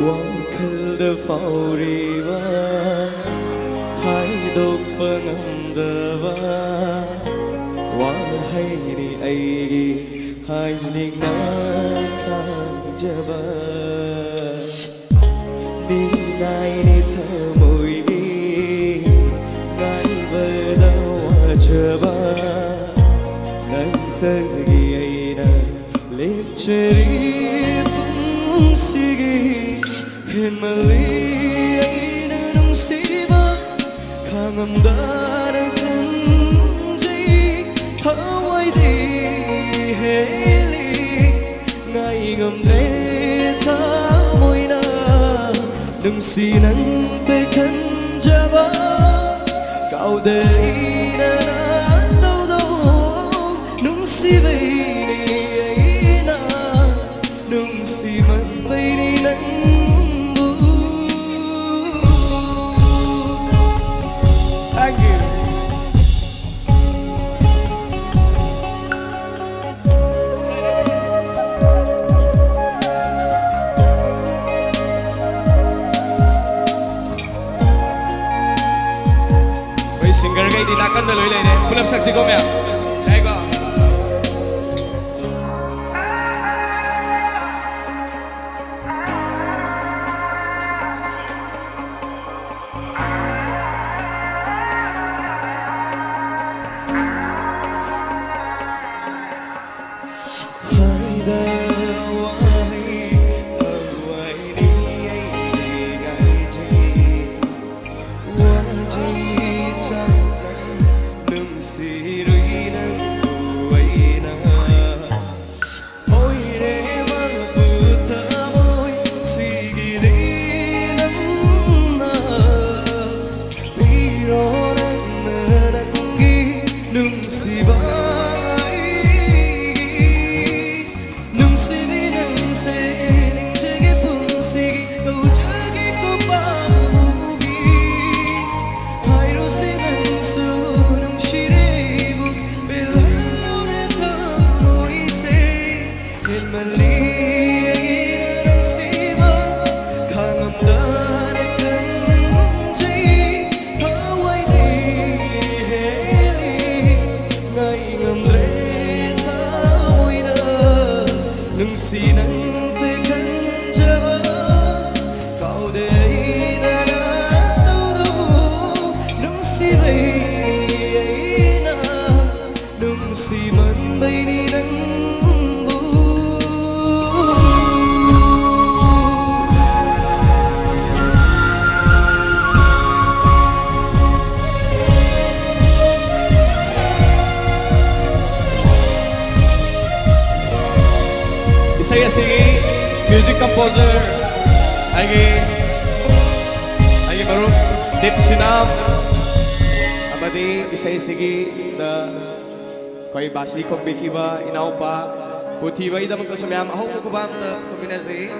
ꯋꯥꯈꯜꯗ ꯐꯥꯎꯔꯤꯕ ꯍꯥꯏꯗꯣꯛꯄ ꯉꯝꯗꯕ ꯋꯥꯍꯩꯅꯤ ꯑꯩꯒꯤ ꯍꯥꯏꯅꯤꯡꯅ ꯈꯟꯖꯕ ꯅꯤꯡꯉꯥꯏꯅꯤ ꯊꯃꯣꯏꯒꯤ ꯉꯥꯏꯕꯗ ꯋꯥꯖꯕ ꯅꯪꯇꯒꯤ ꯑꯩꯅ ꯂꯦꯞꯆꯔꯤ ꯄꯨꯟꯁꯤꯒꯤ ꯍꯦꯟꯃꯜꯂꯤ ꯑꯩꯅ ꯅꯨꯡꯁꯤꯕ ꯈꯥꯡꯉꯝꯗꯅ ꯈꯟꯖꯩ ꯊꯋꯥꯏꯗꯤ ꯍꯦꯜꯂꯤ ꯉꯥꯏ ꯉꯝꯗ꯭ꯔꯦ ꯊꯃꯣꯏꯅ ꯅꯨꯡꯁꯤ ꯅꯪꯇ ꯈꯟꯖꯕ ꯀꯥꯎꯗ ꯑꯩꯅ ꯅꯥꯟꯗꯧꯗꯧ ꯅꯨꯡꯁꯤꯕꯩꯅꯤ ꯑꯩꯅ ꯅꯨꯡꯁꯤꯃꯟꯕꯩꯅꯤ ꯅꯪꯕꯨ Thank you. Với singer ngay thì đã cân được lưới này đấy, cứ làm sạch gì không mẹ? Đấy có. Nungsi nangte kanjaba kaude ina taudu nungsi baina nungsi man baini nangbu Saya sigi music composer lagi baru Deep Sinam abadi isay sigi da koi basi kombiki ba inaw pa puthi ba idam ko samyam ahong ko ba ta kombinasi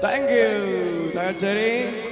Thank you, Tangan Jerry.